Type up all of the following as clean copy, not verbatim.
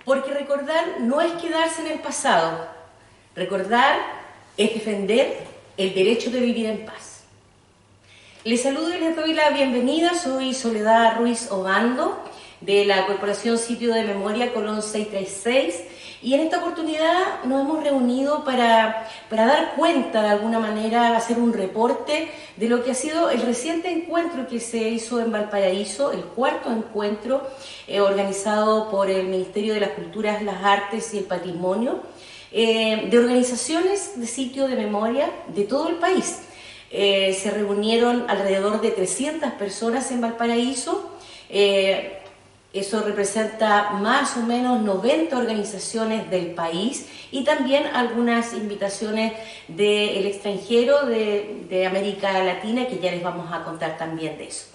Porque recordar no es quedarse en el pasado, recordar es defender el derecho de vivir en paz. Les saludo y les doy la bienvenida, soy Soledad Ruiz Obando, de la Corporación Sitio de Memoria Colón 636, y en esta oportunidad nos hemos reunido para dar cuenta, de alguna manera, hacer un reporte de lo que ha sido el reciente encuentro que se hizo en Valparaíso, el cuarto encuentro organizado por el Ministerio de las Culturas, las Artes y el Patrimonio, de organizaciones de sitio de memoria de todo el país. Se reunieron alrededor de 300 personas en Valparaíso. Eso representa más o menos 90 organizaciones del país y también algunas invitaciones del extranjero, de América Latina, que ya les vamos a contar también de eso.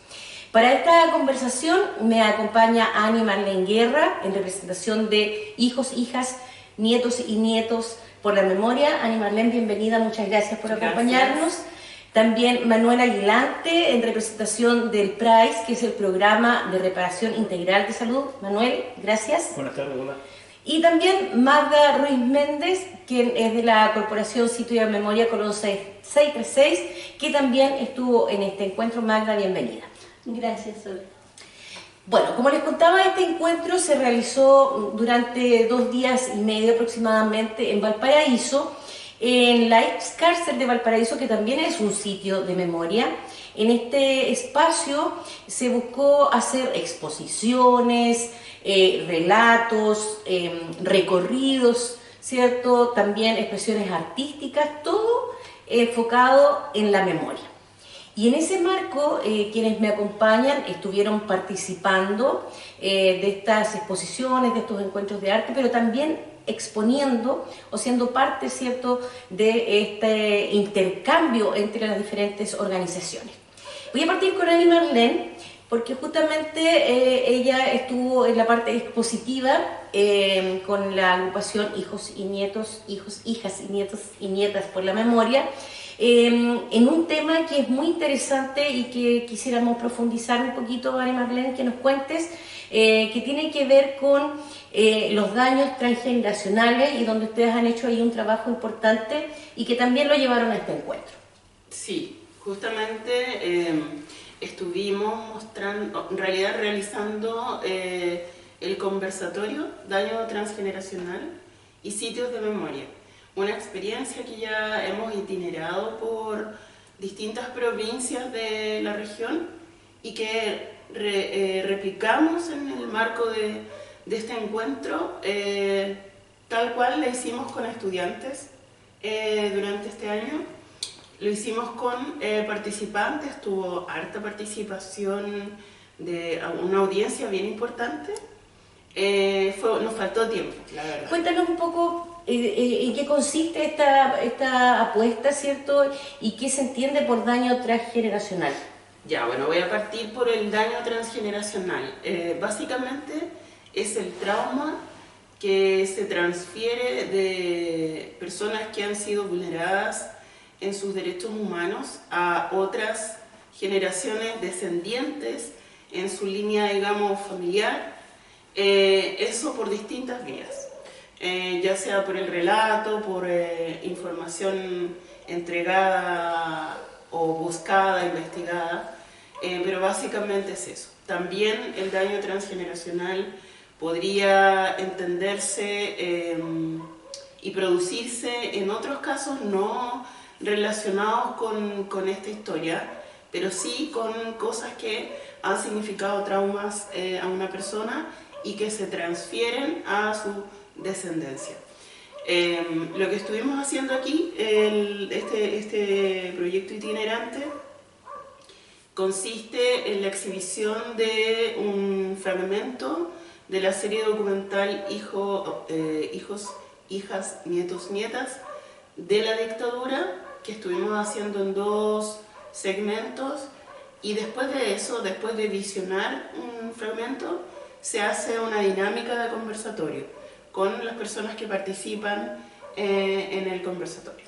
Para esta conversación me acompaña Ani Marlene Guerra, en representación de Hijos, Hijas, Nietos y Nietos por la Memoria. Ani Marlene, bienvenida, muchas gracias por acompañarnos. También Manuel Aguilante, en representación del PRAIS, que es el Programa de Reparación Integral de Salud. Manuel, gracias. Buenas tardes, hola. Y también Magda Ruiz Méndez, quien es de la Corporación Sitio de Memoria Colón 636, que también estuvo en este encuentro. Magda, bienvenida. Gracias, Sol. Bueno, como les contaba, este encuentro se realizó durante 2 días y medio aproximadamente en Valparaíso, en la ex cárcel de Valparaíso, que también es un sitio de memoria. En este espacio se buscó hacer exposiciones, relatos, recorridos, ¿cierto? También expresiones artísticas, todo enfocado en la memoria. Y en ese marco, quienes me acompañan estuvieron participando de estas exposiciones, de estos encuentros de arte, pero también exponiendo o siendo parte, ¿cierto?, de este intercambio entre las diferentes organizaciones. Voy a partir con Ani Marlene, porque justamente ella estuvo en la parte expositiva con la agrupación Hijos y Nietos, Hijos, Hijas y Nietos y Nietas por la Memoria, en un tema que es muy interesante y que quisiéramos profundizar un poquito, Ani Marlene, que nos cuentes, que tiene que ver con los daños transgeneracionales, y donde ustedes han hecho ahí un trabajo importante y que también lo llevaron a este encuentro. Sí, justamente estuvimos mostrando, en realidad realizando el conversatorio Daño Transgeneracional y Sitios de Memoria, una experiencia que ya hemos itinerado por distintas provincias de la región y que replicamos en el marco de este encuentro, tal cual lo hicimos con estudiantes durante este año. Lo hicimos con participantes, tuvo harta participación de una audiencia bien importante. Nos faltó tiempo, la verdad. Cuéntanos un poco en qué consiste esta apuesta, ¿cierto? Y qué se entiende por daño transgeneracional. Ya, bueno, voy a partir por el daño transgeneracional. Básicamente es el trauma que se transfiere de personas que han sido vulneradas en sus derechos humanos a otras generaciones descendientes en su línea, digamos, familiar. Eso por distintas vías, ya sea por el relato, por información entregada o buscada, investigada, pero básicamente es eso. También el daño transgeneracional podría entenderse y producirse en otros casos no relacionados con esta historia, pero sí con cosas que han significado traumas a una persona y que se transfieren a su descendencia. Lo que estuvimos haciendo aquí, este proyecto itinerante, consiste en la exhibición de un fragmento de la serie documental Hijos, Hijas, Nietos, Nietas de la dictadura, que estuvimos haciendo en 2 segmentos, y después de eso, después de visionar un fragmento, se hace una dinámica de conversatorio con las personas que participan en el conversatorio.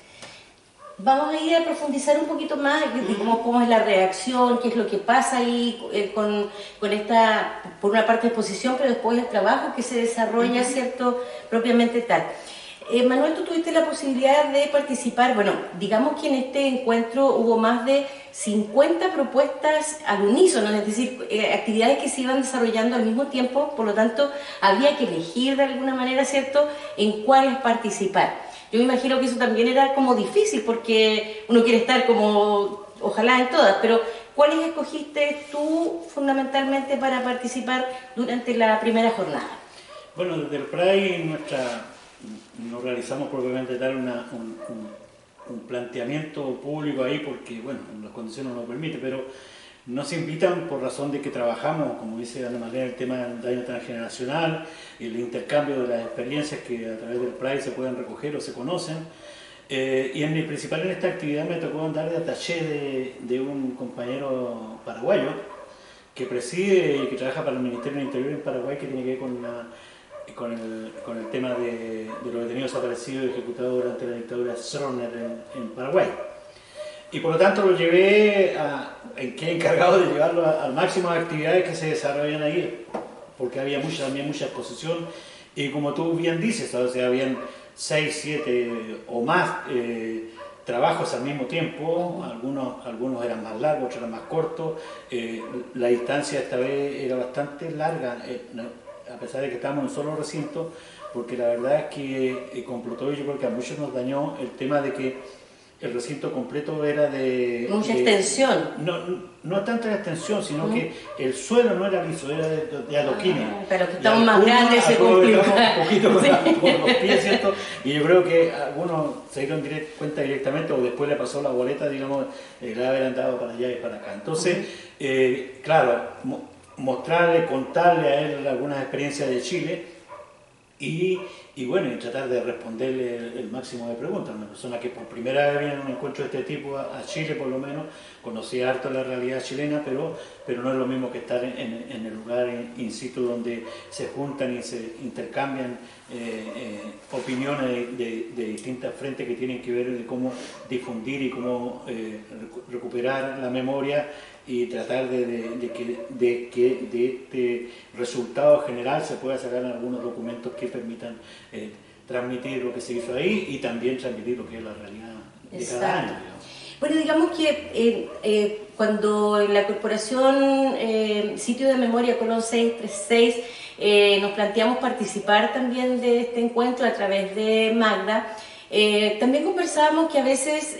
Vamos a ir a profundizar un poquito más de cómo es la reacción, qué es lo que pasa ahí con esta, por una parte, exposición, pero después el trabajo que se desarrolla, ¿cierto?, propiamente tal. Manuel, tú tuviste la posibilidad de participar, bueno, digamos que en este encuentro hubo más de 50 propuestas al unísono, es decir, actividades que se iban desarrollando al mismo tiempo, por lo tanto, había que elegir de alguna manera, ¿cierto?, en cuáles participar. Yo me imagino que eso también era como difícil, porque uno quiere estar como, ojalá en todas, pero ¿cuáles escogiste tú fundamentalmente para participar durante la primera jornada? Bueno, desde el PRAI no realizamos propiamente tal un planteamiento público ahí porque, bueno, las condiciones no lo permiten, pero nos invitan por razón de que trabajamos, como dice Ana María, el tema del daño transgeneracional, el intercambio de las experiencias que a través del PRAI se pueden recoger o se conocen. Y principal en esta actividad me tocó andar de attaché de un compañero paraguayo que preside y que trabaja para el Ministerio del Interior en Paraguay, que tiene que ver con el tema de los detenidos desaparecidos y ejecutados durante la dictadura Stroessner en Paraguay. Y por lo tanto lo llevé quedé encargado de llevarlo al máximo de actividades que se desarrollan ahí, porque había también mucha exposición, y como tú bien dices, o sea, habían 6, 7 o más trabajos al mismo tiempo, algunos eran más largos, otros eran más cortos, la distancia esta vez era bastante larga, a pesar de que estábamos en un solo recinto, porque la verdad es que con Plutoyo yo creo que a muchos nos dañó el tema de que el recinto completo era de... Mucha extensión. No tanta la extensión, sino que el suelo no era liso, era de adoquines. Pero que estamos más grandes se complica. Un poquito con los pies, ¿cierto? Y yo creo que algunos se dieron cuenta directamente, o después le pasó la boleta, digamos, de haber andado para allá y para acá. Entonces, claro, mostrarle, contarle a él algunas experiencias de Chile, y bueno, y tratar de responderle el máximo de preguntas. Una persona que por primera vez viene a un encuentro de este tipo a Chile, por lo menos, conocía harto la realidad chilena, pero no es lo mismo que estar en el lugar in situ donde se juntan y se intercambian opiniones de distintas frentes que tienen que ver de cómo difundir y cómo recuperar la memoria y tratar de que de este resultado general se pueda sacar algunos documentos que permitan transmitir lo que se hizo ahí y también transmitir lo que es la realidad de cada año. Bueno, digamos que cuando en la corporación Sitio de Memoria Colón 636 nos planteamos participar también de este encuentro a través de Magda, también conversábamos que a veces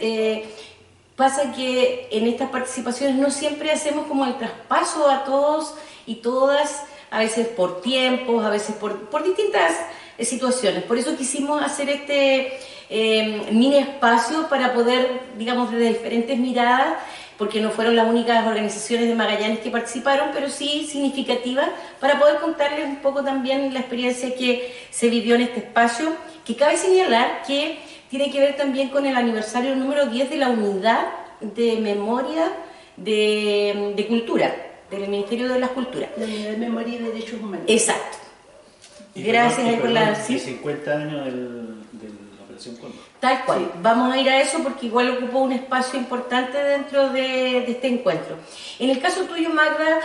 pasa que en estas participaciones no siempre hacemos como el traspaso a todos y todas, a veces por tiempos, a veces por distintas situaciones. Por eso quisimos hacer este mini espacio para poder, digamos, desde diferentes miradas, porque no fueron las únicas organizaciones de Magallanes que participaron, pero sí significativas, para poder contarles un poco también la experiencia que se vivió en este espacio, que cabe señalar que tiene que ver también con el aniversario número 10 de la Unidad de Memoria de Cultura, del Ministerio de las Culturas. La Unidad de Memoria y Derechos Humanos. Exacto. Y Gracias por la... ¿sí? 50 años de la Operación Cóndor. Tal cual. Sí. Vamos a ir a eso porque igual ocupó un espacio importante dentro de este encuentro. En el caso tuyo, Magda,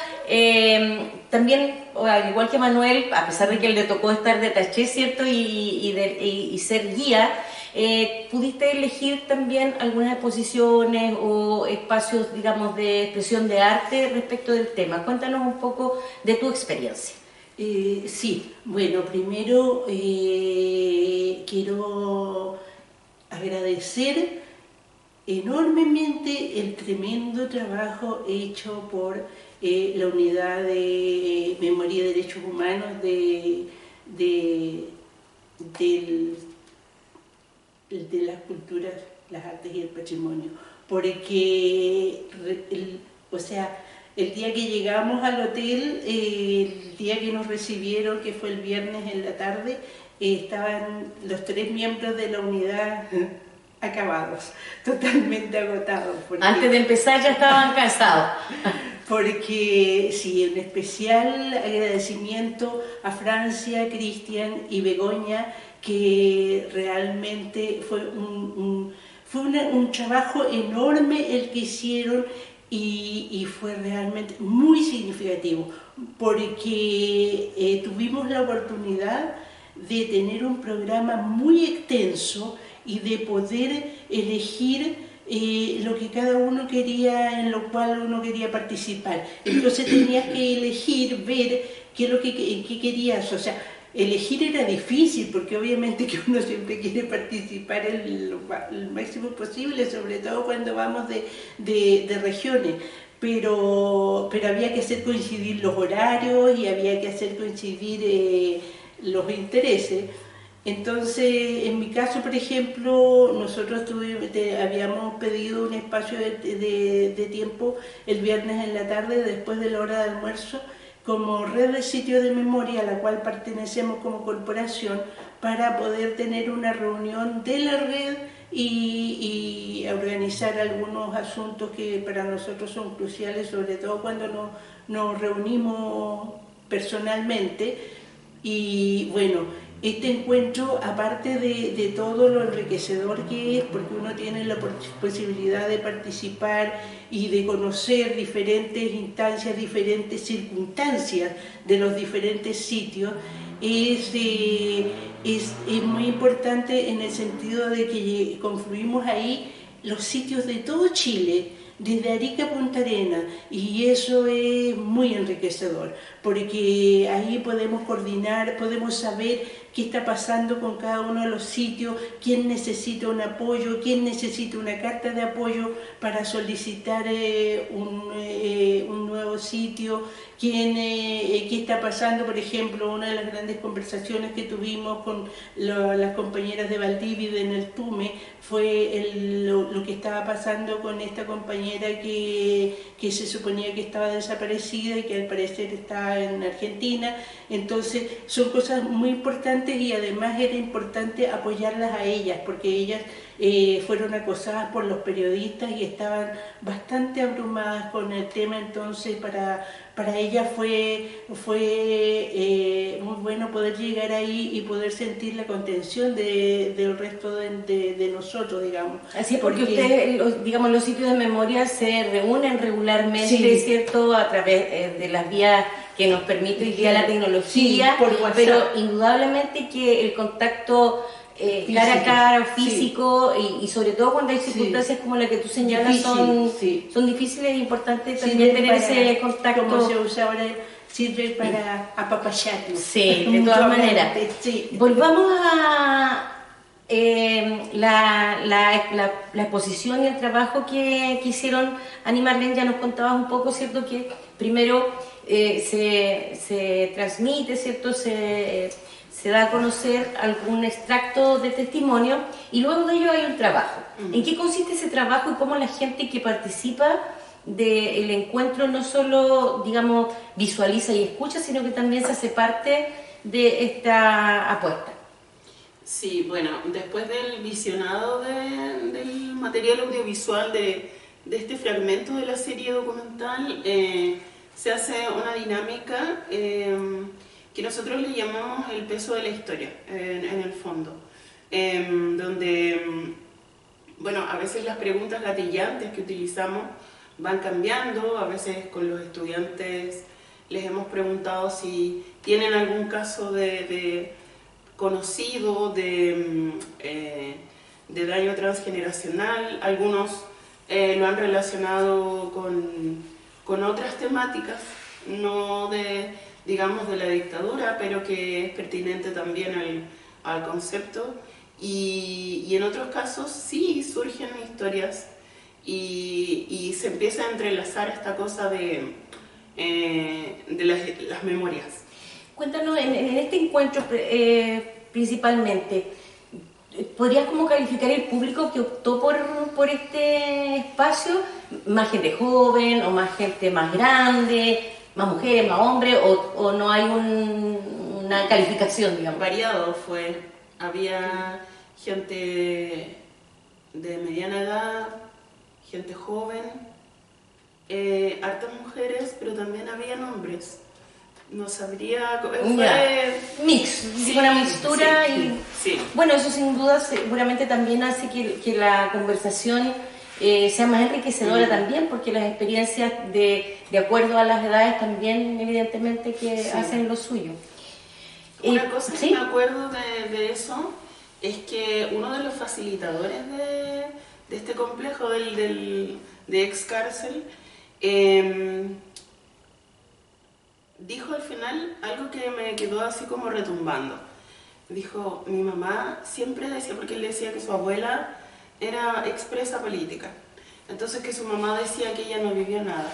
también, al igual que Manuel, a pesar de que él le tocó estar de taché, ¿cierto? Y ser guía, ¿pudiste elegir también algunas exposiciones o espacios, digamos, de expresión de arte respecto del tema? Cuéntanos un poco de tu experiencia. Sí, bueno, primero quiero agradecer enormemente el tremendo trabajo hecho por la Unidad de Memoria y Derechos Humanos de las culturas, las artes y el patrimonio, porque el día que llegamos al hotel, el día que nos recibieron, que fue el viernes en la tarde, estaban los 3 miembros de la unidad acabados, totalmente agotados. Antes de empezar ya estaban cansados. Porque sí, un especial agradecimiento a Francia, Cristian y Begoña, que realmente fue Fue un trabajo enorme el que hicieron y fue realmente muy significativo porque tuvimos la oportunidad de tener un programa muy extenso y de poder elegir lo que cada uno quería, en lo cual uno quería participar. Entonces tenías que elegir, ver qué es lo qué querías, o sea, elegir era difícil porque obviamente que uno siempre quiere participar el máximo posible, sobre todo cuando vamos de regiones, pero había que hacer coincidir los horarios y había que hacer coincidir los intereses. Entonces, en mi caso, por ejemplo, nosotros habíamos pedido un espacio de tiempo el viernes en la tarde, después de la hora de almuerzo, como red de sitios de memoria a la cual pertenecemos como corporación, para poder tener una reunión de la red y organizar algunos asuntos que para nosotros son cruciales, sobre todo cuando nos reunimos personalmente. Y bueno, este encuentro, aparte de todo lo enriquecedor que es, porque uno tiene la posibilidad de participar y de conocer diferentes instancias, diferentes circunstancias de los diferentes sitios, es muy importante en el sentido de que confluimos ahí los sitios de todo Chile, desde Arica a Punta Arenas, y eso es muy enriquecedor, porque ahí podemos coordinar, podemos saber qué está pasando con cada uno de los sitios, quién necesita un apoyo, quién necesita una carta de apoyo para solicitar un nuevo sitio, qué está pasando. Por ejemplo, una de las grandes conversaciones que tuvimos con las compañeras de Valdivia en el TUME fue lo que estaba pasando con esta compañera que se suponía que estaba desaparecida y que al parecer está en Argentina. Entonces son cosas muy importantes y además era importante apoyarlas a ellas, porque ellas fueron acosadas por los periodistas y estaban bastante abrumadas con el tema. Entonces para ellas fue muy bueno poder llegar ahí y poder sentir la contención del resto de nosotros, digamos. Así es, porque ustedes, digamos, los sitios de memoria se reúnen regularmente, sí, ¿cierto?, a través de las vías que nos permite hoy día la tecnología, sí, por WhatsApp, pero indudablemente que el contacto cara a cara, físico, sí, y sobre todo cuando hay circunstancias, sí, como la que tú señalas, son difíciles e importantes también tener ese contacto. Como se usa ahora, sirve para apapacharnos. Sí, de todas maneras. Sí. Volvamos a la exposición y el trabajo que hicieron. Ani Marlene, ya nos contabas un poco, ¿cierto?, que primero se transmite, ¿cierto?, se da a conocer algún extracto de testimonio y luego de ello hay un trabajo. ¿En qué consiste ese trabajo y cómo la gente que participa del encuentro no solo, digamos, visualiza y escucha, sino que también se hace parte de esta apuesta? Sí, bueno, después del visionado del material audiovisual de este fragmento de la serie documental, se hace una dinámica que nosotros le llamamos el peso de la historia, en el fondo, donde, bueno, a veces las preguntas gatillantes que utilizamos van cambiando. A veces con los estudiantes les hemos preguntado si tienen algún caso de conocido de daño transgeneracional. Algunos lo han relacionado con otras temáticas, no digamos de la dictadura, pero que es pertinente también al concepto, y en otros casos sí surgen historias y se empieza a entrelazar esta cosa de las memorias. Cuéntanos, en este encuentro principalmente, ¿podrías como calificar el público que optó por este espacio? ¿Más gente joven o más gente más grande? ¿Más mujeres, más hombres, o no hay una calificación, digamos? Variado fue. Había gente de mediana edad, gente joven, hartas mujeres, pero también habían hombres. no sabría, Mix, Sí, una mixtura sí, y... sí. Bueno, eso sin duda seguramente también hace que la conversación sea más enriquecedora también, porque las experiencias de acuerdo a las edades también evidentemente que Sí. hacen lo suyo. Una cosa ¿sí? que me acuerdo de eso es que uno de los facilitadores de este complejo de ex cárcel dijo al final algo que me quedó así como retumbando. Dijo, mi mamá siempre decía, porque él decía que su abuela era expresa política, entonces que su mamá decía que ella no vivió nada.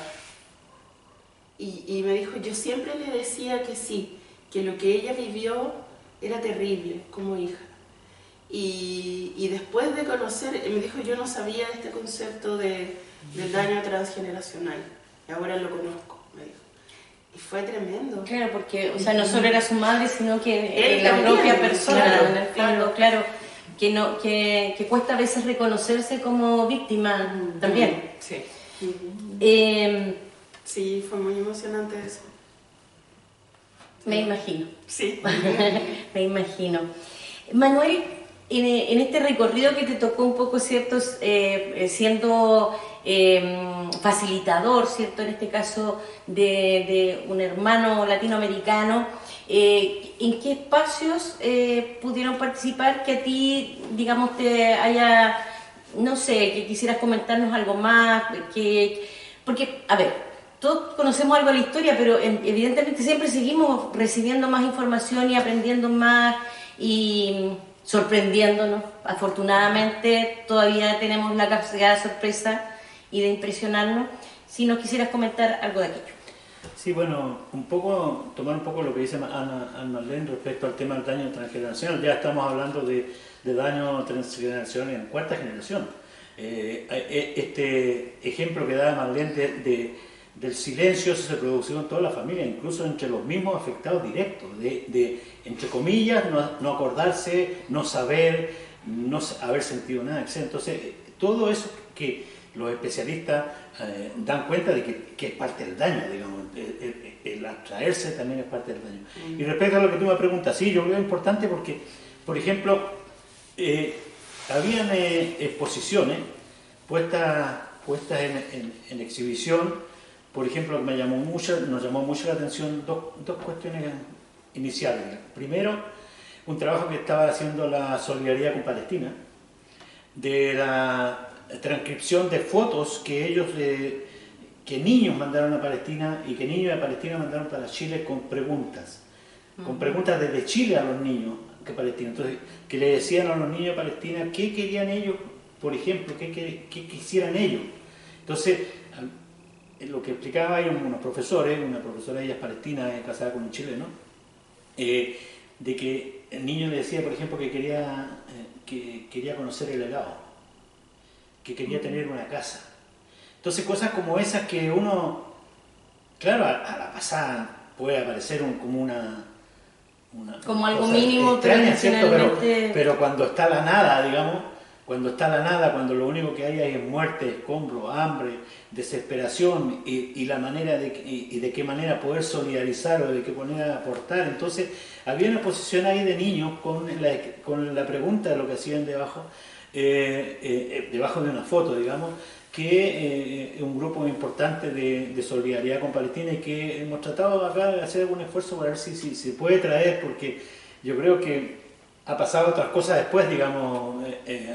Y me dijo, yo siempre le decía que sí, que lo que ella vivió era terrible como hija. Y después de conocer, me dijo, yo no sabía este concepto del daño transgeneracional, y ahora lo conozco, me dijo. Y fue tremendo. Claro, porque, o sea, no solo era su madre, sino que Él la también, propia persona, claro, en el fondo, claro, que cuesta a veces reconocerse como víctima también. Sí. Eh, Sí, fue muy emocionante eso. Me imagino. Sí. Me imagino. Manuel, en este recorrido que te tocó un poco, ¿cierto? Siendo facilitador, ¿cierto? En este caso de un hermano latinoamericano, ¿en qué espacios pudieron participar que a ti, digamos, te haya, no sé, que quisieras comentarnos algo más? Porque, a ver, todos conocemos algo de la historia, pero evidentemente siempre seguimos recibiendo más información y aprendiendo más y sorprendiéndonos. Afortunadamente todavía tenemos la capacidad de sorpresa y de impresionarnos. Si nos quisieras comentar algo de aquello. Sí, bueno, tomar un poco lo que dice Ana Marlene respecto al tema del daño transgeneracional. Ya estamos hablando de daño transgeneracional en cuarta generación. Este ejemplo que da Marlene del silencio se produjo en toda la familia, incluso entre los mismos afectados directos, entre comillas, no acordarse, no saber, no haber sentido nada, etc. Entonces, todo eso que los especialistas dan cuenta de que es parte del daño, digamos, el abstraerse también es parte del daño. Y respecto a lo que tú me preguntas, sí, yo creo que es importante porque, por ejemplo, habían exposiciones puestas en exhibición. Por ejemplo, nos llamó mucho la atención dos cuestiones iniciales. Primero, un trabajo que estaba haciendo la Solidaridad con Palestina, de la transcripción de fotos que niños mandaron a Palestina y que niños de Palestina mandaron para Chile con preguntas desde Chile a los niños de Palestina. Entonces, que le decían a los niños de Palestina qué querían ellos, por ejemplo, qué quisieran ellos. Entonces, lo que explicaba hay unos profesores, una profesora, ella es palestina, casada con un chileno, de que el niño le decía, por ejemplo, que quería conocer el helado, que quería tener una casa. Entonces, cosas como esas que uno, claro, a la pasada puede aparecer como algo cosa mínimo, extraña, ¿cierto? pero Pero cuando está la nada, digamos, cuando lo único que hay es muerte, escombro, hambre, desesperación y la manera de qué manera poder solidarizar o de qué manera aportar. Entonces había una posición ahí de niños con la pregunta de lo que hacían debajo de una foto, digamos, que un grupo importante de solidaridad con Palestina y que hemos tratado acá de hacer algún esfuerzo para ver si se puede traer, porque yo creo que ha pasado otras cosas después, digamos,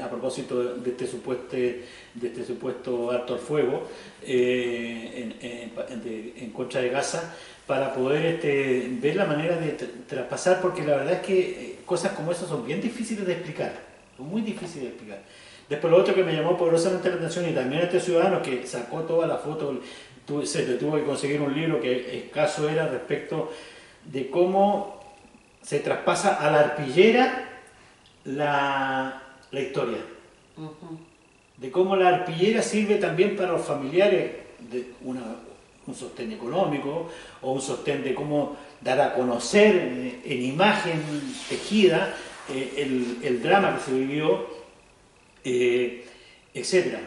a propósito de este supuesto alto al fuego en contra de Gaza, para poder ver la manera de traspasar, porque la verdad es que cosas como esas son bien difíciles de explicar, son muy difíciles de explicar. Después lo otro que me llamó poderosamente la atención, y también este ciudadano que sacó toda la foto, se le tuvo que conseguir un libro que escaso era respecto de cómo se traspasa a la arpillera la historia. De cómo la arpillera sirve también para los familiares de un sostén económico o un sostén de cómo dar a conocer en imagen tejida el drama que se vivió, etc.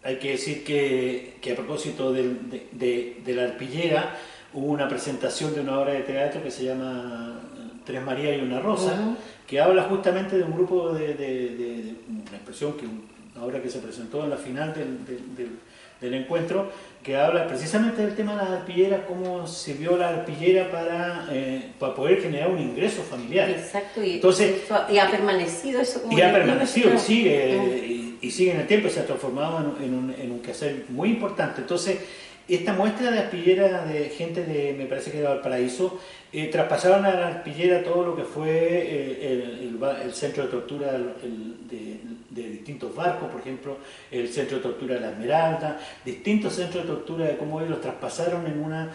Hay que decir que a propósito de la arpillera, hubo una presentación de una obra de teatro que se llama Tres Marías y una Rosa, que habla justamente de un grupo de una expresión, una obra que se presentó en la final del encuentro, que habla precisamente del tema de las arpilleras, cómo sirvió la arpillera para poder generar un ingreso familiar. Exacto, y, entonces, y ha permanecido eso como... Y ha permanecido, y sigue en el tiempo, se ha transformado en un quehacer muy importante. Entonces, esta muestra de arpillera de gente de, me parece que de Valparaíso, traspasaron a la arpillera todo lo que fue el centro de tortura de distintos barcos, por ejemplo, el centro de tortura de la Esmeralda, distintos centros de tortura, de cómo ellos los traspasaron en un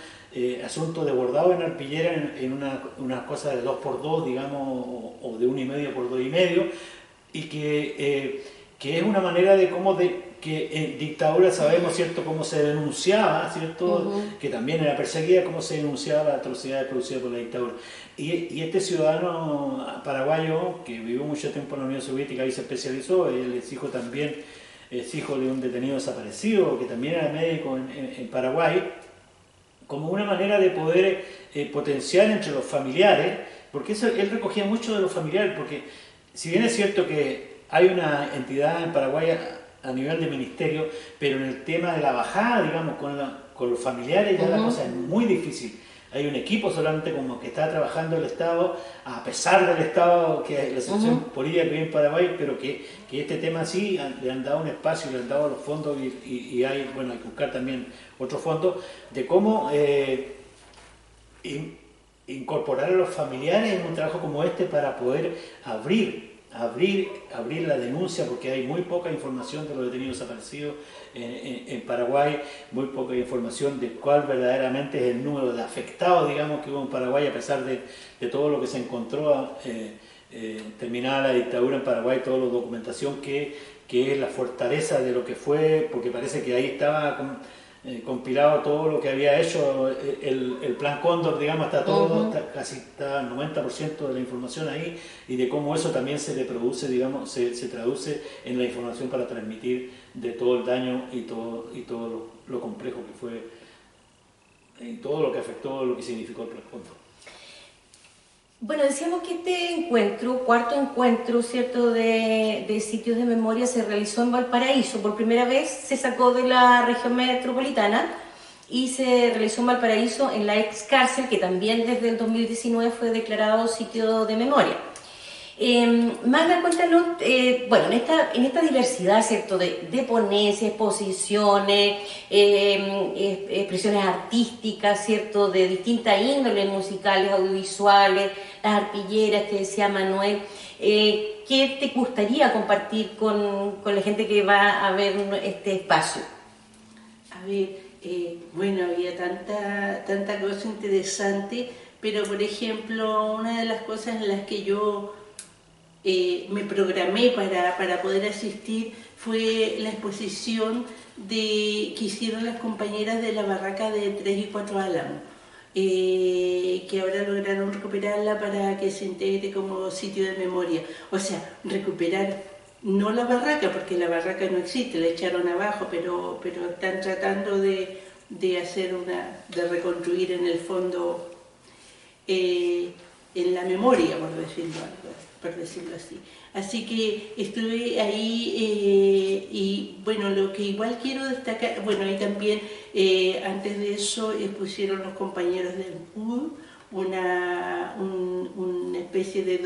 asunto de bordado en arpillera, en una cosa de 2x2, digamos, o de 1,5 por 2,5, y que es una manera de cómo que en dictadura sabemos, ¿cierto?, cómo se denunciaba, ¿cierto?, que también era perseguida, cómo se denunciaba la atrocidad producida por la dictadura. Y este ciudadano paraguayo, que vivió mucho tiempo en la Unión Soviética y se especializó, él es hijo también, es hijo de un detenido desaparecido, que también era médico en Paraguay, como una manera de poder potenciar entre los familiares, porque eso, él recogía mucho de los familiares, porque si bien es cierto que hay una entidad en Paraguay a nivel de ministerio, pero en el tema de la bajada, digamos, con los familiares ya la cosa es muy difícil. Hay un equipo solamente como que está trabajando el Estado, a pesar del Estado, que es la situación política que hay en Paraguay, pero que este tema sí le han dado un espacio, le han dado los fondos y hay, bueno, hay que buscar también otros fondos, de cómo incorporar a los familiares en un trabajo como este para poder abrir la denuncia, porque hay muy poca información de los detenidos desaparecidos en Paraguay, muy poca información de cuál verdaderamente es el número de afectados, digamos, que hubo en Paraguay, a pesar de todo lo que se encontró terminada la dictadura en Paraguay, toda la documentación que es la fortaleza de lo que fue, porque parece que ahí estaba compilado todo lo que había hecho el Plan Cóndor, digamos, está todo, casi está el 90% de la información ahí, y de cómo eso también se reproduce, digamos, se traduce en la información para transmitir de todo el daño y todo lo complejo que fue, y todo lo que afectó, lo que significó el Plan Cóndor. Bueno, decíamos que este encuentro, cuarto encuentro, ¿cierto?, de sitios de memoria se realizó en Valparaíso. Por primera vez se sacó de la región metropolitana y se realizó en Valparaíso, en la ex cárcel, que también desde el 2019 fue declarado sitio de memoria. Magda, cuéntanos, bueno, en esta diversidad, ¿cierto?, de ponencias, exposiciones, expresiones artísticas, ¿cierto?, de distintas índoles musicales, audiovisuales, las arpilleras que decía Manuel, ¿qué te gustaría compartir con la gente que va a ver este espacio? A ver, bueno, había tanta cosa interesante, pero por ejemplo, una de las cosas en las que yo me programé para poder asistir fue la exposición que hicieron las compañeras de la barraca de 3 y 4 Álamos, que ahora lograron recuperarla para que se integre como sitio de memoria. O sea, recuperar no la barraca, porque la barraca no existe, la echaron abajo, pero están tratando de de reconstruir en el fondo en la memoria, por decirlo así. Así que estuve ahí y bueno, lo que igual quiero destacar, bueno, ahí también antes de eso expusieron los compañeros del PUD una especie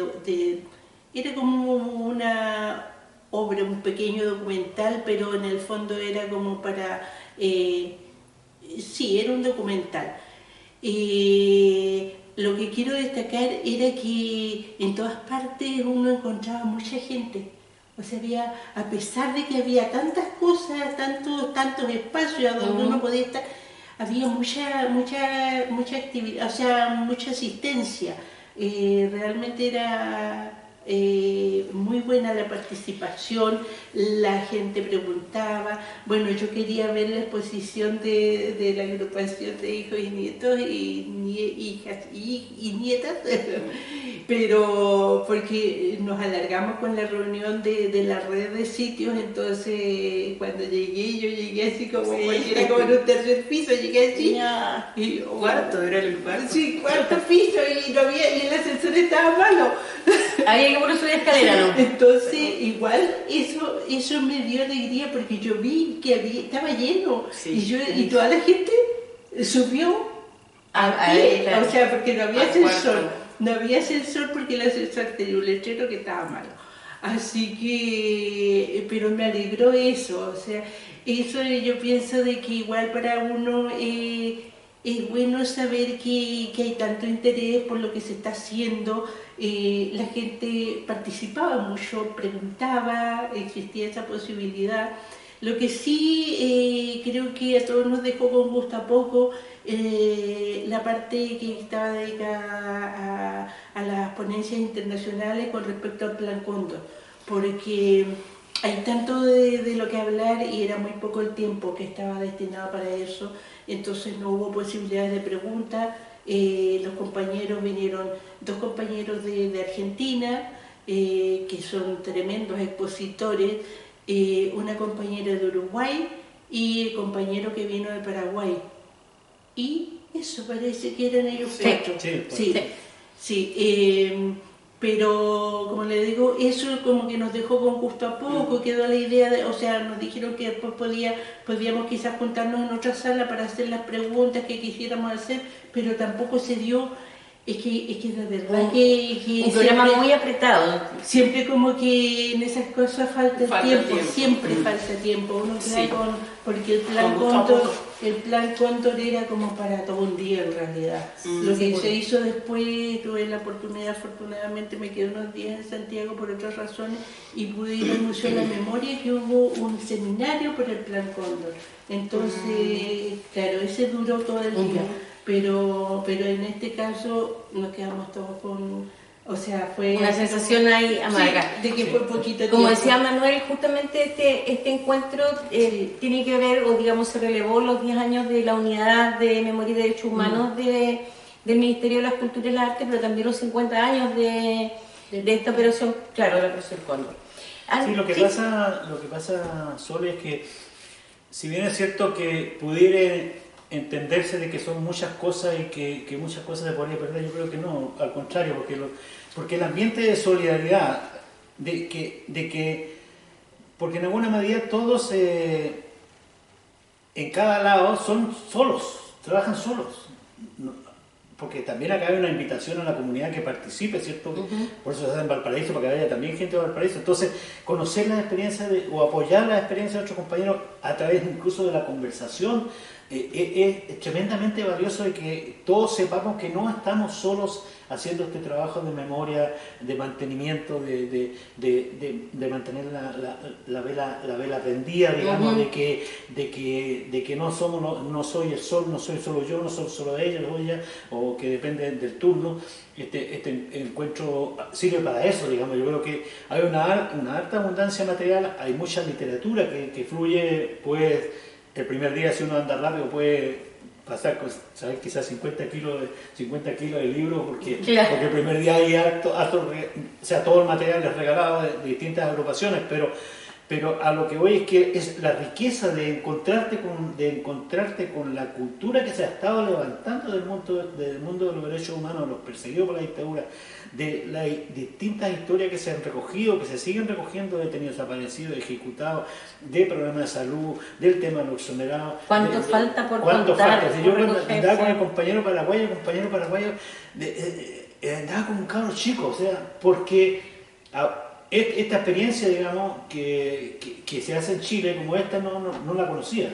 era como una obra, un pequeño documental, pero en el fondo era como para, sí, era un documental. Lo que quiero destacar era que en todas partes uno encontraba mucha gente. O sea, a pesar de que había tantas cosas, tantos espacios donde uno podía estar, había mucha actividad, o sea, mucha asistencia. Realmente era muy buena la participación. la gente preguntaba. Bueno, yo quería ver la exposición de la agrupación de hijos y nietos hijas y nietas, pero porque nos alargamos con la reunión de la red de sitios, entonces cuando llegué, yo llegué así como, era como en un tercer piso, llegué así. Y, Cuarto, era el cuarto. Sí, cuarto piso, y el ascensor estaba malo. Había que poner una escalera, ¿no? Entonces, igual eso me dio alegría porque yo vi que estaba lleno, Sí. y toda la gente subió a pie, claro. o sea, porque no había Al ascensor. cuarto. No había ascensor porque el ascensor tenía un lechero que estaba malo. Así que, pero me alegró eso, o sea, eso yo pienso de que igual para uno es bueno saber que hay tanto interés por lo que se está haciendo. La gente participaba mucho, preguntaba, existía esa posibilidad. Lo que sí creo que a todos nos dejó con gusto a poco la parte que estaba dedicada a las ponencias internacionales con respecto al Plan Cóndor, porque hay tanto de lo que hablar y era muy poco el tiempo que estaba destinado para eso, entonces no hubo posibilidades de preguntas. Los compañeros vinieron, dos compañeros de Argentina, que son tremendos expositores, una compañera de Uruguay y el compañero que vino de Paraguay. Y eso parece que eran ellos Sí. cuatro. Sí. Pero como le digo, eso como que nos dejó con gusto a poco, quedó la idea de, o sea, nos dijeron que después podíamos quizás juntarnos en otra sala para hacer las preguntas que quisiéramos hacer, pero tampoco se dio. Es que de verdad que Un programa muy apretado. siempre como que en esas cosas falta Falta tiempo, tiempo. siempre falta tiempo. Uno queda Sí. porque el plan Cóndor era como para todo un día en realidad. Lo que se hizo después, tuve la oportunidad, afortunadamente me quedé unos días en Santiago por otras razones y pude ir al Museo de la Memoria, que hubo un seminario por el plan Cóndor. Entonces, claro, ese duró todo el día. Pero en este caso nos quedamos todos con, o sea, fue Una sensación ahí amarga. Sí, de que fue poquito tiempo. Como decía Manuel, justamente este encuentro tiene que ver, o digamos, se relevó los 10 años de la Unidad de Memoria y Derechos Humanos del Ministerio de las Culturas y las Artes, pero también los 50 años de esta operación, claro, de la Operación Cóndor. Sí, lo que pasa, Sol, es que si bien es cierto que pudiera entenderse de que son muchas cosas y que muchas cosas se podrían perder, yo creo que no, al contrario, porque el ambiente de solidaridad, porque en alguna medida todos en cada lado son solos, trabajan solos. Porque también acá hay una invitación a la comunidad que participe, ¿cierto? Por eso se hace en Valparaíso, para que haya también gente de Valparaíso. Entonces, conocer las experiencias o apoyar las experiencias de otros compañeros a través incluso de la conversación es tremendamente valioso, de que todos sepamos que no estamos solos haciendo este trabajo de memoria, de mantenimiento, de mantener la vela prendida, digamos, de que no somos, no soy el sol, no soy solo yo, no soy solo ella o ella, o que depende del turno. Este encuentro sirve para eso, digamos. Yo creo que hay una alta abundancia material, hay mucha literatura que fluye, pues el primer día, si uno anda rápido, puede pasar con, ¿sabes? Quizás 50 kilos de libros, porque el primer día hay o sea, todo el material es regalado de distintas agrupaciones, pero a lo que voy es que es la riqueza de encontrarte con la cultura que se ha estado levantando del mundo de los derechos humanos, de los perseguidos por la dictadura, de las distintas historias que se han recogido, que se siguen recogiendo, de detenidos desaparecidos, ejecutados, de problemas de salud, del tema de los exonerados. ¿Cuánto falta por ¿Cuánto contar? falta? Si yo andaba con el compañero paraguayo, andaba con un cabro chico, o sea, porque esta experiencia, digamos, que se hace en Chile como esta, no la conocía.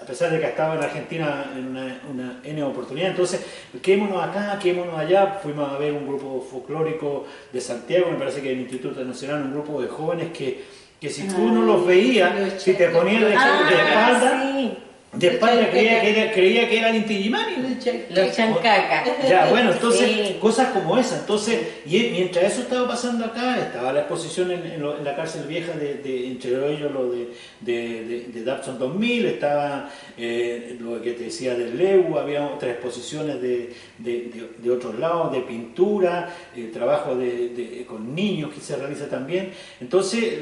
A pesar de que estaba en Argentina en una N oportunidad. Entonces, quedémonos acá, quedémonos allá. Fuimos a ver un grupo folclórico de Santiago, me parece que del Instituto Nacional, un grupo de jóvenes que si tú no los veías, si te ponías de espalda, sí. de espalda creía que era el Inti Illimani. Los chancacas. Ya, bueno, entonces, Sí. cosas como esas. Entonces, mientras eso estaba pasando acá, estaba la exposición en la cárcel vieja, entre ellos lo de Dabson 2000, estaba lo que te decía del Leu, había otras exposiciones de otros lados, de pintura, trabajo con niños que se realiza también. Entonces,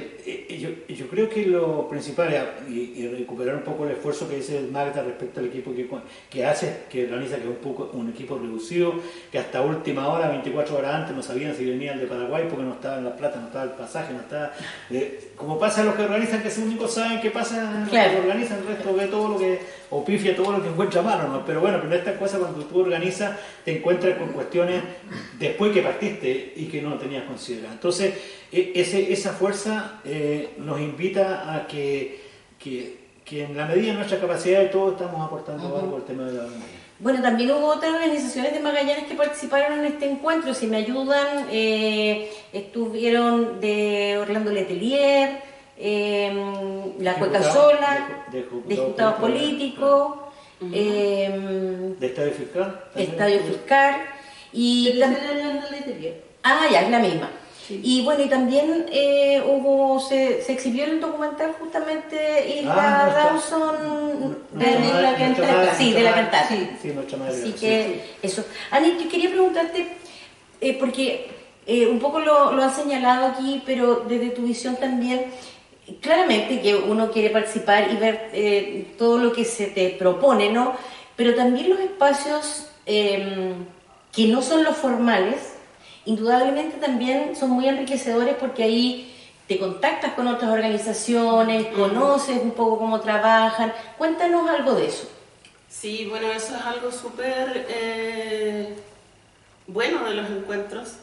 yo creo que lo principal es y recuperar un poco el esfuerzo que dice Magda respecto al equipo que organiza, que es un equipo reducido, que hasta última hora, 24 horas antes, no sabían si venían de Paraguay porque no estaba en la plata, no estaba el pasaje, no estaba... como pasa a los que organizan, que son únicos saben qué pasa, Claro. los que organizan, el resto ve todo lo que... o pifia todo lo que encuentra a mano, ¿no? Pero bueno, pero estas cosas cuando tú organizas te encuentras con cuestiones después que partiste y que no tenías considerado. Entonces, esa fuerza nos invita a que en la medida de nuestra capacidad todos estamos aportando algo al tema de la memoria. Bueno, también hubo otras organizaciones de Magallanes que participaron en este encuentro. Si me ayudan, estuvieron de Orlando Letelier, la Cueca Sola, de diputados políticos, ¿De Estadio Fiscal? ¿También? Estadio Fiscal, y ya, es la misma. Sí. Y bueno, y también se exhibió el documental justamente Isla Dawson de la Cantata. Sí, de la Cantata. Sí, nuestra madre. Así que eso. Ani, yo quería preguntarte, porque un poco lo has señalado aquí, pero desde tu visión también, claramente que uno quiere participar y ver todo lo que se te propone, ¿no? Pero también los espacios que no son los formales, indudablemente también son muy enriquecedores porque ahí te contactas con otras organizaciones, conoces un poco cómo trabajan. Cuéntanos algo de eso. Sí, bueno, eso es algo súper bueno de los encuentros.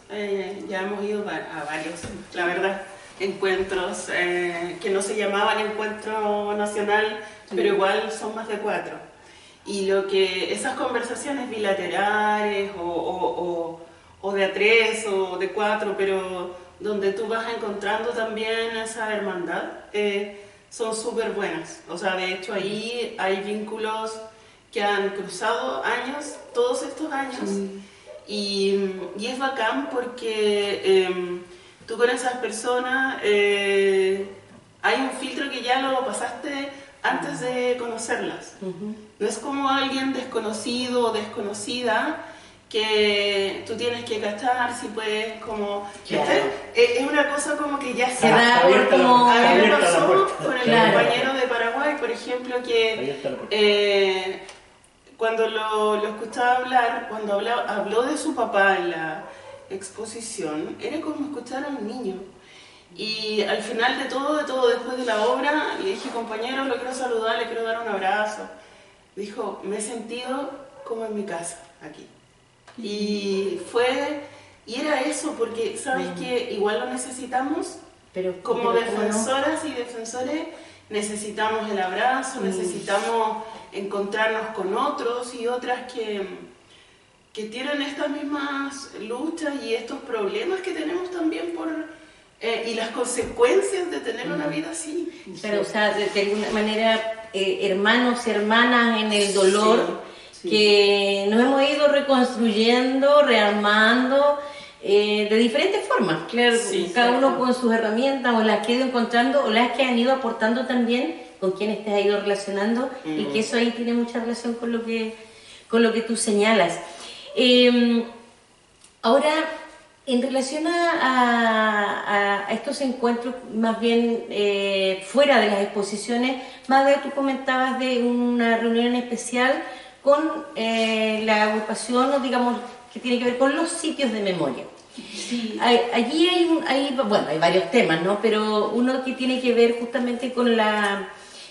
Ya hemos ido a varios, la verdad, encuentros que no se llamaban Encuentro Nacional, pero igual son más de 4. Y lo que esas conversaciones bilaterales o de a 3 o de 4, pero donde tú vas encontrando también esa hermandad, son súper buenas. O sea, de hecho ahí hay vínculos que han cruzado años, todos estos años, y es bacán porque tú con esas personas hay un filtro que ya lo pasaste antes de conocerlas. No es como alguien desconocido o desconocida que tú tienes que cachar si puedes, como... Claro. Es una cosa como que ya se da por como... A mí me abierta la pasó puerta. con el Claro. compañero de Paraguay, por ejemplo, que cuando lo escuchaba hablar, cuando habló de su papá en la exposición, era como escuchar a un niño. Y al final de todo, después de la obra, le dije, compañero, lo quiero saludar, le quiero dar un abrazo. Dijo, me he sentido como en mi casa, aquí. Y era eso, porque sabes que igual lo necesitamos, pero como pero defensoras y defensores, necesitamos el abrazo, necesitamos encontrarnos con otros y otras que tienen estas mismas luchas y estos problemas que tenemos también y las consecuencias de tener una vida así. Pero, o sea, de alguna manera, hermanos y hermanas en el dolor, Sí. que nos hemos ido reconstruyendo, rearmando, de diferentes formas. Claro, Sí, cada cierto. uno con sus herramientas, o las que ha ido encontrando, o las que han ido aportando también con quienes te has ido relacionando, y que eso ahí tiene mucha relación con lo que tú señalas. Ahora, en relación a estos encuentros, más bien fuera de las exposiciones, Magda, tú comentabas de una reunión especial con la agrupación, o digamos, que tiene que ver con los sitios de memoria. Sí. Allí hay varios temas, ¿no? Pero uno que tiene que ver justamente con la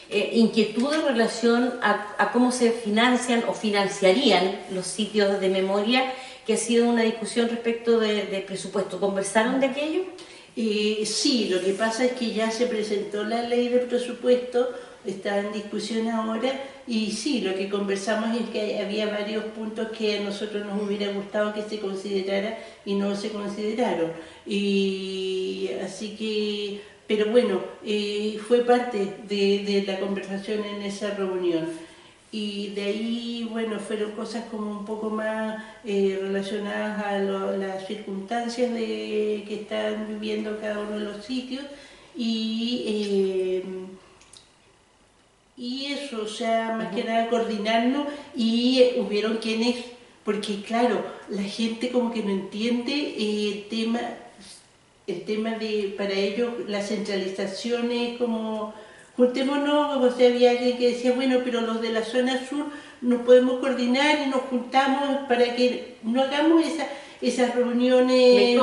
inquietud en relación a cómo se financian o financiarían los sitios de memoria, que ha sido una discusión respecto de presupuesto. ¿Conversaron de aquello? Sí, lo que pasa es que ya se presentó la ley de presupuesto, está en discusión ahora, y sí, lo que conversamos es que había varios puntos que a nosotros nos hubiera gustado que se considerara y no se consideraron. Y así que, pero bueno, fue parte de la conversación en esa reunión. Y de ahí, bueno, fueron cosas como un poco más relacionadas a las circunstancias que están viviendo cada uno de los sitios y, y eso, o sea, más que nada coordinarnos y hubieron quienes, porque claro, la gente como que no entiende el tema de, para ellos, la centralización es como, juntémonos, o sea, había alguien que decía, bueno, pero los de la zona sur nos podemos coordinar y nos juntamos para que no hagamos esas reuniones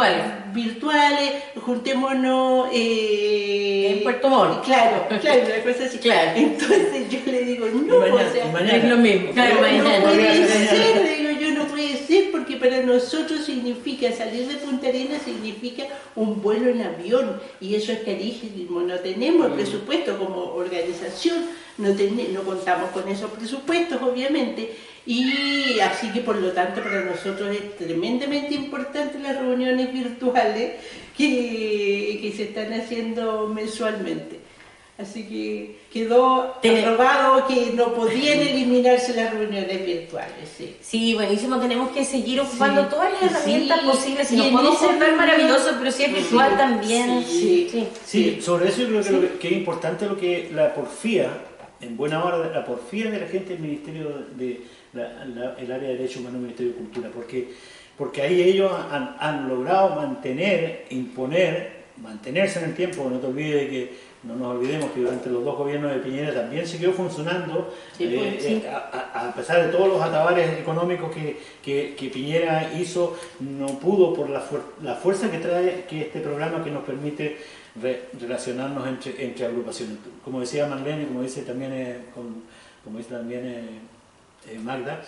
virtuales, juntémonos en Puerto Montt. Claro, una cosa así. Claro. Entonces yo le digo, no, mañana, o sea, mañana. Es lo mismo. Claro, no puede ser, le digo yo, no puede ser, porque para nosotros significa salir de Punta Arenas, significa un vuelo en avión, y eso es carísimo, no tenemos el presupuesto como organización, no contamos con esos presupuestos, obviamente, y así que por lo tanto para nosotros es tremendamente importante las reuniones virtuales que se están haciendo mensualmente. Así que quedó aprobado que no podían eliminarse las reuniones virtuales. Sí, Sí, buenísimo, tenemos que seguir ocupando Sí, todas las herramientas sí, posibles. Si y nos en podemos esa juntar, reunión- maravilloso, pero si es virtual también. Sí, sobre eso yo creo que, que es importante lo que la porfía, en buena hora, la porfía de la gente del Ministerio de el área de Derechos Humanos del Ministerio de Cultura, porque ahí ellos han logrado mantenerse en el tiempo. No te olvides de que, no nos olvidemos que durante los 2 gobiernos de Piñera también siguió funcionando, a pesar de todos los atabares económicos que Piñera hizo, no pudo por la fuerza que trae que este programa que nos permite relacionarnos entre agrupaciones. Como decía Marlene, como dice también, como dice también Magda,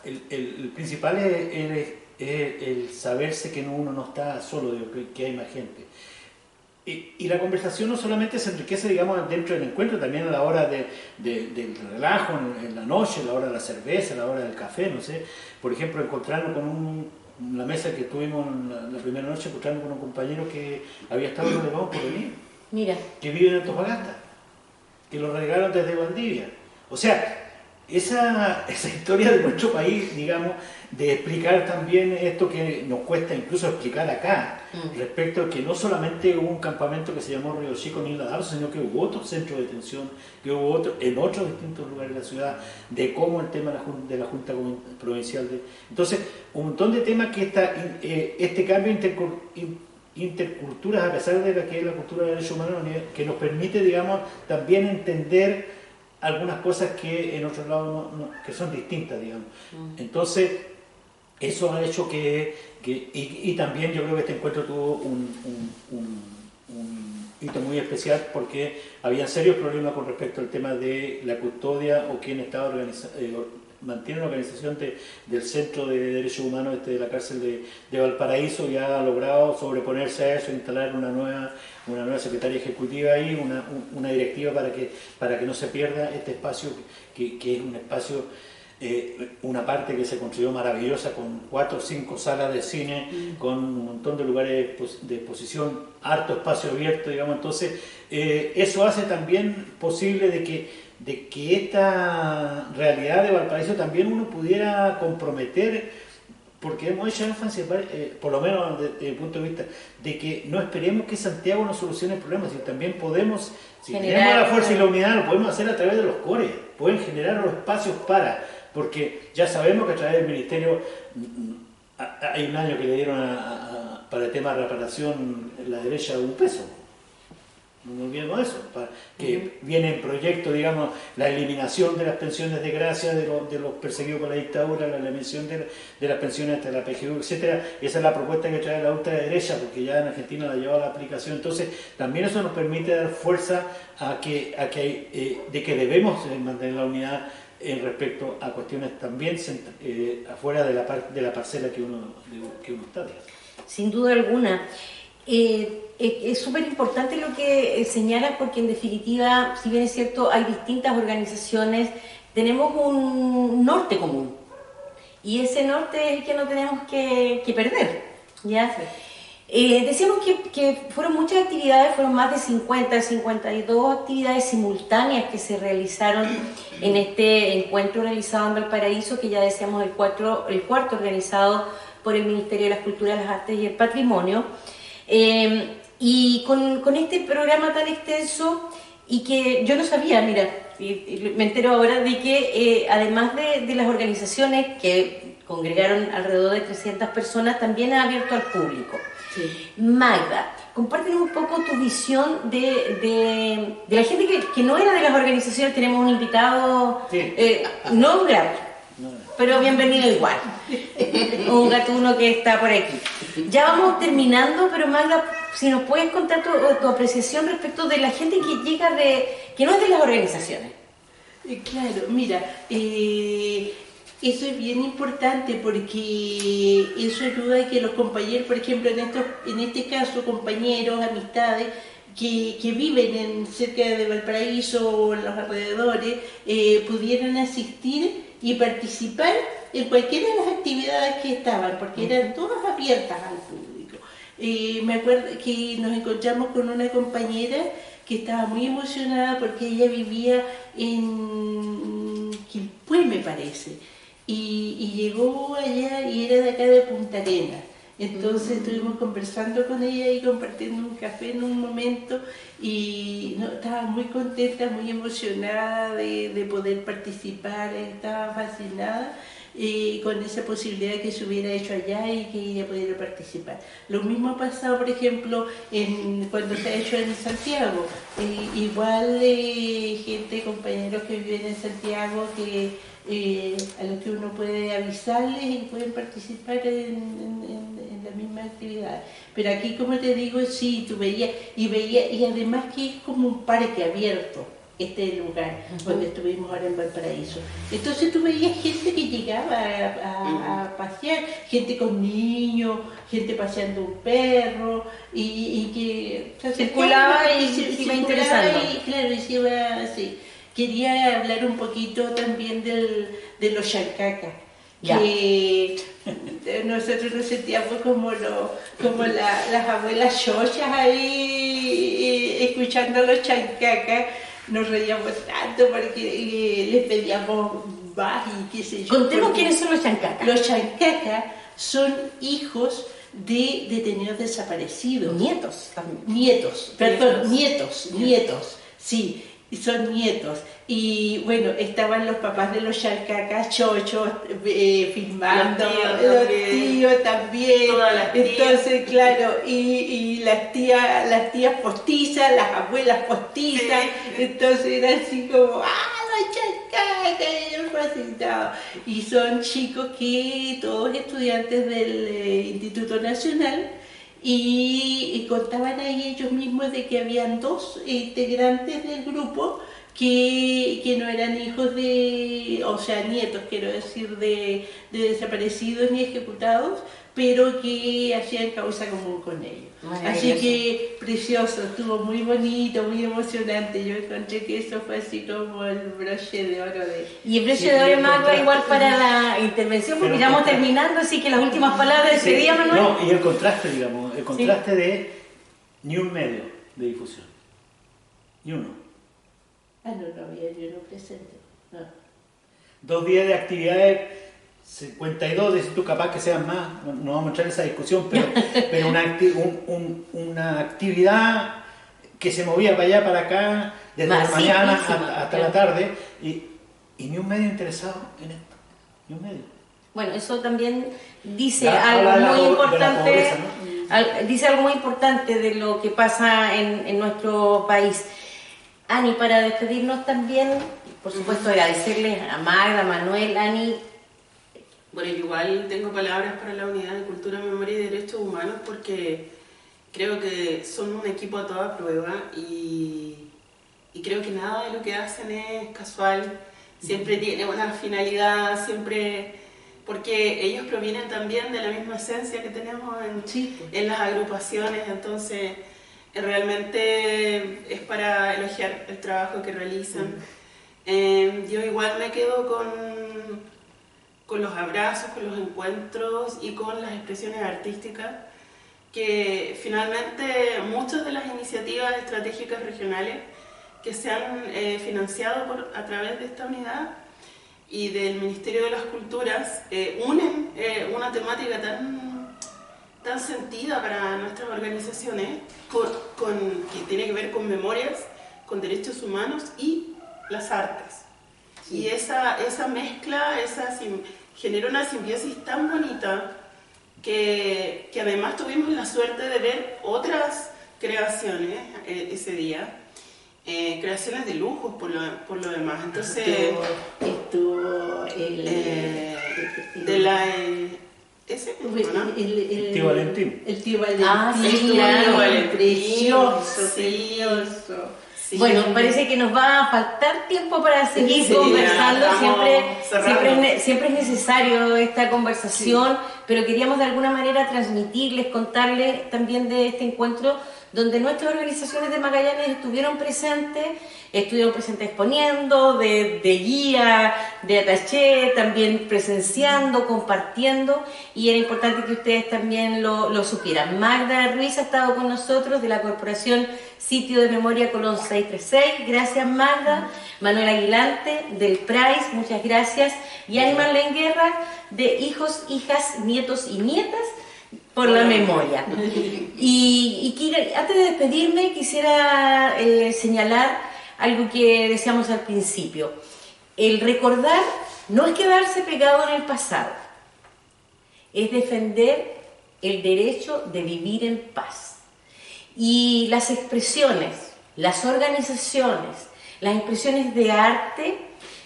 el principal es el saberse que uno no está solo, que hay más gente. Y la conversación no solamente se enriquece, digamos, dentro del encuentro, también a la hora del relajo, en la noche, a la hora de la cerveza, a la hora del café, no sé. Por ejemplo, encontrarnos con la mesa que tuvimos la primera noche, encontrarnos con un compañero que había estado en Alemán por venir, Mira, que vive en Antofagasta, que lo regalaron desde Valdivia. O sea, esa historia de nuestro país, digamos, de explicar también esto que nos cuesta incluso explicar acá, respecto a que no solamente hubo un campamento que se llamó Río Chico ni La Daro, sino que hubo otro centro de detención, que hubo otro en otros distintos lugares de la ciudad, de cómo el tema de la Junta Provincial. Entonces, un montón de temas que este cambio interculturas, a pesar de que es la cultura de derechos humanos, que nos permite, digamos, también entender algunas cosas que en otros lados que son distintas, digamos. Entonces, eso ha hecho y también yo creo que este encuentro tuvo un hito muy especial, porque había serios problemas con respecto al tema de la custodia o quién estaba mantiene la organización del Centro de Derechos Humanos de la cárcel de Valparaíso. Ya ha logrado sobreponerse a eso, instalar una nueva secretaria ejecutiva ahí, una directiva para que no se pierda este espacio, que es un espacio, una parte que se construyó maravillosa, con 4 o 5 salas de cine, con un montón de lugares de exposición, harto espacio abierto, digamos. Entonces, eso hace también posible de que esta realidad de Valparaíso también uno pudiera comprometer, porque hemos hecho énfasis, por lo menos desde el punto de vista, de que no esperemos que Santiago nos solucione el problema, sino también podemos, si tenemos la fuerza y la unidad, lo podemos hacer a través de los cores, pueden generar los espacios porque ya sabemos que a través del Ministerio hay un año que le dieron para el tema de reparación la derecha de $1. No nos olvidemos de eso, que viene en proyecto, digamos, la eliminación de las pensiones de gracia de los perseguidos por la dictadura, la eliminación de las pensiones de la PGU, etcétera. Esa es la propuesta que trae la ultraderecha, porque ya en Argentina la lleva a la aplicación. Entonces, también eso nos permite dar fuerza de que debemos mantener la unidad respecto a cuestiones también afuera de la parcela que uno está, digamos. sin duda alguna. Es súper importante lo que señalas, porque en definitiva, si bien es cierto, hay distintas organizaciones, tenemos un norte común, y ese norte es el que no tenemos que perder, ¿ya? Decíamos que fueron muchas actividades, fueron más de 50, 52 actividades simultáneas que se realizaron en este encuentro realizado en Valparaíso, que ya decíamos el cuarto organizado por el Ministerio de las Culturas, las Artes y el Patrimonio. Y con este programa tan extenso y que yo no sabía, mira, y me entero ahora de que además de las organizaciones que congregaron alrededor de 300 personas, también ha abierto al público. Sí. Magda, compártenos un poco tu visión de la gente que no era de las organizaciones. Tenemos un invitado, Sí. no un gato, pero bienvenido igual, un gatuno que está por aquí. Ya vamos terminando, pero Magda, si nos puedes contar tu apreciación respecto de la gente que llega que no es de las organizaciones. Claro, mira, eso es bien importante porque eso ayuda a que los compañeros, por ejemplo, en este caso, compañeros, amistades, que viven cerca de Valparaíso o en los alrededores, pudieran asistir y participar en cualquiera de las actividades que estaban, porque eran todas abiertas al público. Me acuerdo que nos encontramos con una compañera que estaba muy emocionada porque ella vivía en Quilpué, me parece, y llegó allá y era de acá de Punta Arenas. Entonces estuvimos conversando con ella y compartiendo un café en un momento y estaba muy contenta, muy emocionada de poder participar, estaba fascinada con esa posibilidad que se hubiera hecho allá y que ella pudiera participar. Lo mismo ha pasado, por ejemplo, cuando se ha hecho en Santiago. Igual gente, compañeros que viven en Santiago, a los que uno puede avisarles y pueden participar en la misma actividad. Pero aquí, como te digo, sí, tú veías, y además que es como un parque abierto este lugar donde estuvimos ahora en Valparaíso. Entonces tú veías gente que llegaba a pasear, gente con niños, gente paseando un perro, y que circulaba y se iba interesando. Y, claro, y se iba así. Quería hablar un poquito también de los chancacas, que nosotros nos sentíamos como las abuelas chochas ahí escuchando a los chancacas. Nos reíamos tanto porque les pedíamos más y qué sé yo. Contemos quiénes son los chancacas. Los chancacas son hijos de detenidos desaparecidos. Nietos también. Nietos, sí. Son nietos. Y bueno, estaban los papás de los chancacas chochos filmando, los tíos también. Todas las tías. Entonces, claro, y las tías postizas, las abuelas postizas. Sí. Entonces era así como, los chancacas, ellos fascinados. Y son chicos que todos estudiantes del Instituto Nacional. Y contaban ahí ellos mismos de que habían dos integrantes del grupo que no eran hijos o sea, nietos, quiero decir, de desaparecidos ni ejecutados, pero que hacían causa común con ellos. Así que precioso, estuvo muy bonito, muy emocionante. Yo encontré que eso fue así como el broche de oro Y el broche de oro, Magda, igual para la intervención, porque ya vamos terminando, así que las últimas palabras de ese día, Manuel. No, y el contraste, digamos, de ni un medio de difusión. Ni uno. No había ni uno presente. No. 2 días de actividades, 52, decís tú, capaz que sean más, no vamos a entrar en esa discusión, pero una actividad que se movía para allá, para acá, desde la mañana hasta la tarde, y ni un medio interesado en esto, ni un medio. Bueno, eso también dice algo muy importante, pobreza, ¿no? Dice algo muy importante de lo que pasa en nuestro país. Ani, para despedirnos también, por supuesto agradecerles a Magda, a Manuel, Ani. Bueno, igual tengo palabras para la Unidad de Cultura, Memoria y Derechos Humanos porque creo que son un equipo a toda prueba y creo que nada de lo que hacen es casual, siempre tiene una finalidad, siempre, porque ellos provienen también de la misma esencia que tenemos en las agrupaciones, entonces realmente es para elogiar el trabajo que realizan. Yo igual me quedo con los abrazos, con los encuentros y con las expresiones artísticas, que finalmente muchas de las iniciativas estratégicas regionales que se han financiado a través de esta unidad y del Ministerio de las Culturas unen una temática tan sentida para nuestras organizaciones, que tiene que ver con memorias, con derechos humanos y las artes. Sí. Y esa mezcla genera una simbiosis tan bonita que además tuvimos la suerte de ver otras creaciones ese día, creaciones de lujos por lo demás. Entonces, estuvo el tío Valentín. El tío Valentín. Ah, sí, claro. Precioso, sí. precioso. Sí. Bueno, parece que nos va a faltar tiempo para seguir conversando. Siempre es necesario esta conversación, pero queríamos de alguna manera transmitirles, contarles también de este encuentro donde nuestras organizaciones de Magallanes estuvieron presentes exponiendo, de guía, de ataché, también presenciando, compartiendo, y era importante que ustedes también lo supieran. Magda Ruiz ha estado con nosotros de la Corporación Sitio de Memoria Colón 636, gracias Magda. Manuel Aguilante del PRAIS, muchas gracias. Y Animal Lenguerra de Hijos, Hijas, Nietos y Nietas por la memoria. Y antes de despedirme quisiera señalar algo que decíamos al principio. El recordar no es quedarse pegado en el pasado, es defender el derecho de vivir en paz. Y las expresiones, las organizaciones, las expresiones de arte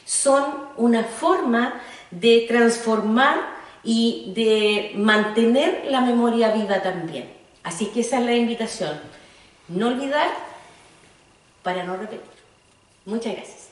son una forma de transformar y de mantener la memoria viva también. Así que esa es la invitación. No olvidar para no repetir. Muchas gracias.